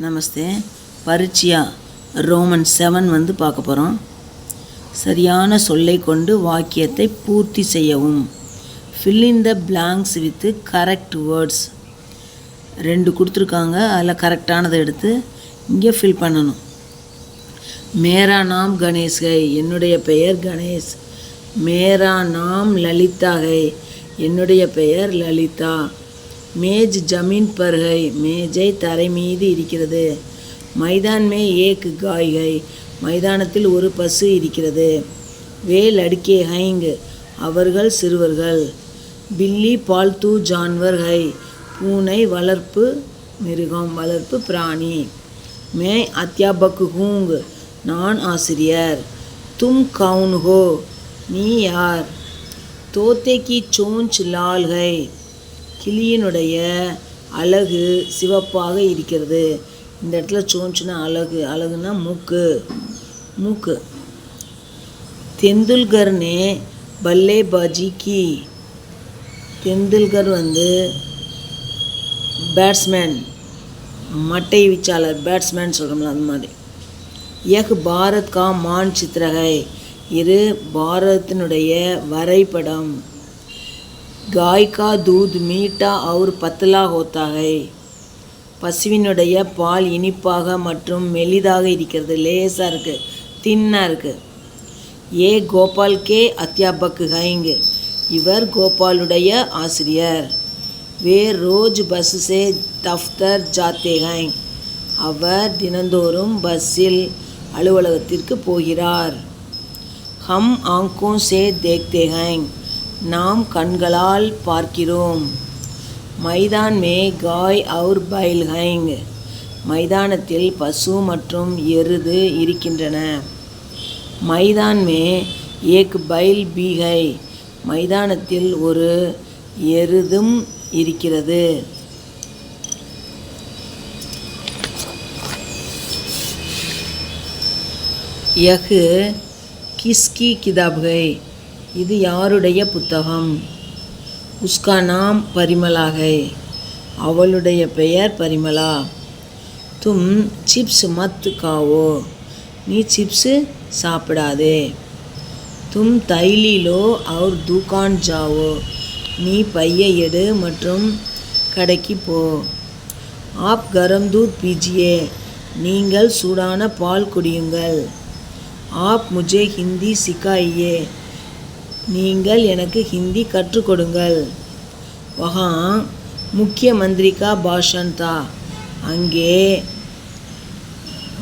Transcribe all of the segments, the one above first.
நமஸ்தே. பரிச்சயா Roman 7 பார்க்க போகிறோம். சரியான சொல்லை கொண்டு வாக்கியத்தை பூர்த்தி செய்யவும். Fill in the blanks with correct words. 2 கொடுத்துருக்காங்க, அதில் கரெக்டானதை எடுத்து இங்கே ஃபில் பண்ணணும். மேரா நாம் கணேஷ் ஹை, என்னுடைய பெயர் கணேஷ். மேரா நாம் லலிதா ஹை, என்னுடைய பெயர் லலிதா. மேஜ் ஜமீன் பர் ஹை, மேஜை தரை மீது இருக்கிறது. மைதான் மே ஏக் காய் ஹை, மைதானத்தில் ஒரு பசு இருக்கிறது. வே லடுக்கே ஹைங், அவர்கள் சிறுவர்கள். பில்லி பால்தூ ஜான்வர் ஹை, பூனை வளர்ப்பு மிருகம், வளர்ப்பு பிராணி. மே அத்தியாபக் ஹூங், நான் ஆசிரியர். தும் கவுன் ஹோ, நீ யார்? தோத்தே கி சோஞ்ச் லால் ஹை, கிளியினுடைய அலகு சிவப்பாக இருக்கிறது. இந்த இடத்துல சோஞ்சுனா அலகு, அலகுனா மூக்கு, மூக்கு. தெந்துல்கர் நே பல்லேபாஜி கி, தெந்துல்கர் பேட்ஸ்மேன், மட்டை வீச்சாளர், பேட்ஸ்மேன் சொல்கிறோம்ல அந்த மாதிரி. யக் பாரத் கா மான் சித்திரகை, இது பாரதத்தினுடைய வரைபடம். गाय का दूध मीठा और पतला होता है, பசுவினுடைய பால் இனிப்பாக மற்றும் மெலிதாக இருக்கிறது, லேசாக இருக்குது, தின்னாக இருக்குது. ஏ கோபால் கே அத்தியாபக் ஹைங், இவர் கோபாலுடைய ஆசிரியர். வே ரோஜ் பஸ் சே தஃப்தர் ஜாத்தே ஹைங், அவர் தினந்தோறும் பஸ்ஸில் அலுவலகத்திற்கு போகிறார். ஹம் ஆங்கோं से देखते हैं, நாம் கண்களால் பார்க்கிறோம். மைதான் மே காய் और बैल हैं, மைதானத்தில் பசு மற்றும் எருது இருக்கின்றன. மைதான் மே ஏக் बैल भी है, மைதானத்தில் ஒரு எருதும் இருக்கிறது. யஹ் கிஸ்கி கிதாப் है, இது யாருடைய புத்தகம்? உஸ்கா நாம் பரிமலா ஹை, அவளுடைய பெயர் பரிமலா. தும் சிப்ஸ் மத் காவோ, நீ சிப்ஸு சாப்பிடாதே. தும் தைலி லோ और दुकान जाओ, நீ பையை எடு மற்றும் கடைக்கு போ. ஆப் கரம் தூத் பீஜியே, நீங்கள் சூடான பால் குடியுங்கள். ஆப் முஜே ஹிந்தி சிக்காயியே, நீங்கள் எனக்கு ஹிந்தி கற்றுக் கொடுங்கள். வஹா முக்கிய மந்திரி கா பாஷன் தா, அங்கே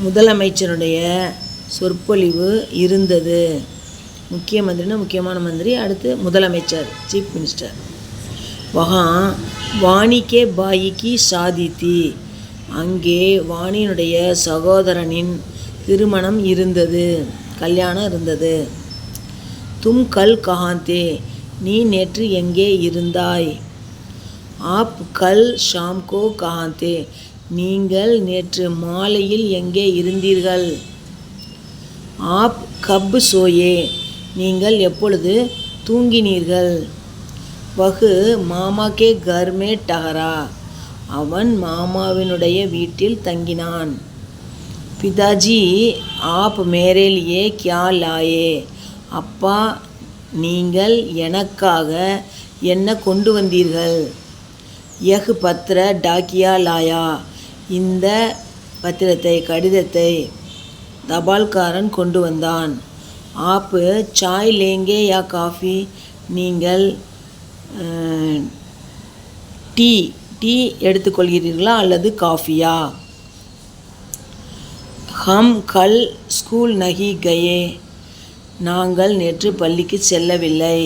முதலமைச்சருடைய சொற்பொழிவு இருந்தது. முக்கிய மந்திரினா முக்கியமான மந்திரி, அடுத்து முதலமைச்சர், சீஃப் மினிஸ்டர். வஹா வாணி கே பாயி கி ஷாதி தி, அங்கே வாணியினுடைய சகோதரனின் திருமணம் இருந்தது, கல்யாணம் இருந்தது. தும் கல் கஹாந்தே, நீ நேற்று எங்கே இருந்தாய்? ஆப் கல் ஷாம் கோ கஹாந்தே, நீங்கள் நேற்று மாலையில் எங்கே இருந்தீர்கள்? ஆப் கப் சோயே, நீங்கள் எப்பொழுது தூங்கினீர்கள்? வஹு மாமா கே கர் மே டஹரா, அவன் மாமாவினுடைய வீட்டில் தங்கினான். பிதாஜி ஆப் மேரே லியே கியா லாயே, அப்பா நீங்கள் எனக்காக என்ன கொண்டு வந்தீர்கள்? யஹ் பத்ர டாக்கியா லாயா, இந்த பத்திரத்தை, கடிதத்தை தபால்காரன் கொண்டு வந்தான். ஆப் சாய் லேங்கே யா காஃபி, நீங்கள் டீ எடுத்துக்கொள்கிறீர்களா அல்லது காஃபியா? ஹம் கல் ஸ்கூல் நஹி கயே, நாங்கள் நேற்று பள்ளிக்கு செல்லவில்லை.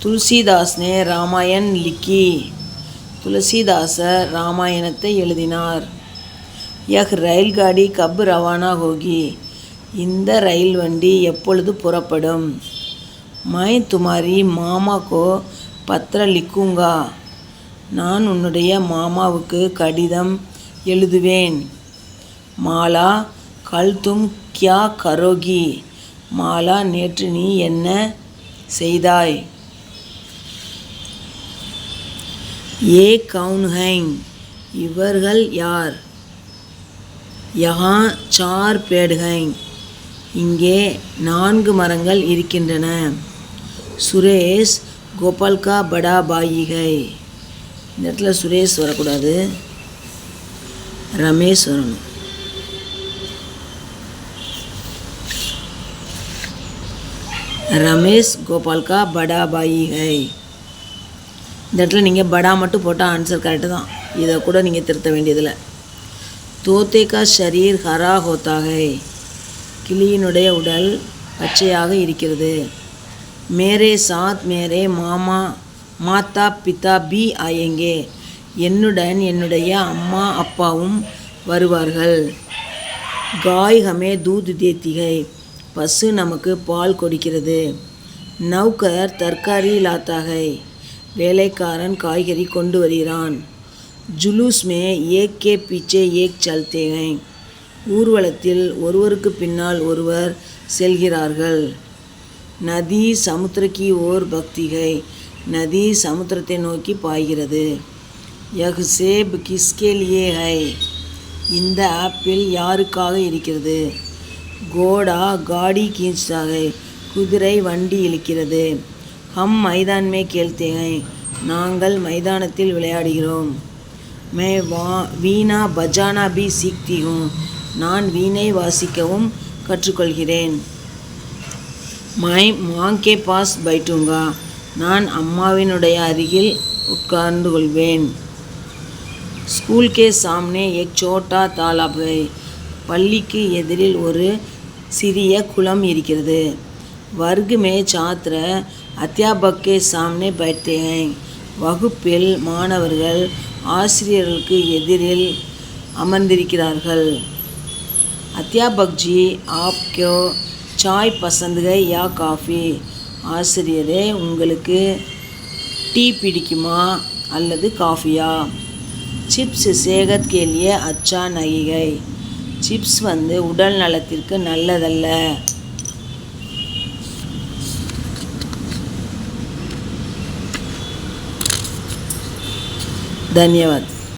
துளசிதாஸ் நே ராமாயண் லிக்கி, துளசிதாசர் ராமாயணத்தை எழுதினார். யஹ் ரயில் காடி கப் ரவானா ஹோகி, இந்த ரயில் வண்டி எப்பொழுது புறப்படும்? மை துமாரி மாமா கோ பத்ர லிக்குங்கா, நான் உன்னுடைய மாமாவுக்கு கடிதம் எழுதுவேன். மாலா கல் தும் கியா கரோகி, மாலா நேற்று நீ என்ன செய்தாய்? ஏ கவுன் ஹைங், இவர்கள் யார்? யஹா 4 पेड़ हैं. இங்கே 4 மரங்கள் இருக்கின்றன. சுரேஷ் கோபால் கா படா பாயி है. இந்த இடத்துல சுரேஷ் வரக்கூடாது, ரமேஷ் வரணும். ரமேஷ் கோபால் கா படா பாயி है. இந்த இடத்துல நீங்கள் படா மட்டும் போட்டால் ஆன்சர் கரெக்டு தான். இதை கூட நீங்கள் திருத்த வேண்டியதில்லை. தோத்தே கா ஷரீர் ஹரா ஹோத்தா है. கிளியினுடைய உடல் பச்சையாக இருக்கிறது. மேரே சாத் மேரே மாமா மாதா பிதா பி ஆயேங்கே. என்னுடன் என்னுடைய அம்மா அப்பாவும் வருவார்கள். காய் ஹமே தூத் தேத்தி है. பசு நமக்கு பால் கொடுக்கிறது. நௌகர் தர்காரி லாத்தா है. வேலைக்காரன் காய்கறி கொண்டு வருகிறான். ஜுலூஸ் மே ஏக் கே பீச்சே ஏக் சல்தே हैं. ஊர்வலத்தில் ஒருவருக்கு பின்னால் ஒருவர் செல்கிறார்கள். நதி சமுத்திர கி ஓர் பக்தி है. நதி சமுத்திரத்தை நோக்கி பாய்கிறது. யஹ் சேப் கிஸ்கே லியே है. இந்த ஆப்பிள் யாருக்காக இருக்கிறது? கோடா காடி கீஞ்ச்தா है. குதிரை வண்டி இழுக்கிறது. ஹம் மைதான் மே கேல்தே हैं. நாங்கள் மைதானத்தில் விளையாடுகிறோம். மே வீணா பஜானா பி சீக்தி ஹூம். நான் வீணை வாசிக்கவும் கற்றுக்கொள்கிறேன். My Mange pass பைட்டுங்கா. நான் அம்மாவினுடைய அருகில் உட்கார்ந்து கொள்வேன். ஸ்கூல் கே சாம்னே எக் சோட்டா தாலாப் है. பள்ளிக்கு எதிரில் ஒரு சிறிய குளம் இருக்கிறது. வர்க் மே சாத்திர அத்தியாபக் கே சாம்னே பைட்டே हैं. வகுப்பில் மாணவர்கள் ஆசிரியர்களுக்கு எதிரில் அமர்ந்திருக்கிறார்கள். அத்தியாபக் ஜி ஆப்கோ சாய் பசந்த் है யா காஃபி. ஆசிரியரே, உங்களுக்கு டீ பிடிக்குமா அல்லது காஃபியா? சிப்ஸ் சேகத் கே லியே அச்சா நஹி है. சிப்ஸ் உடல் நலத்திற்கு நல்லதல்ல. धन्यवाद.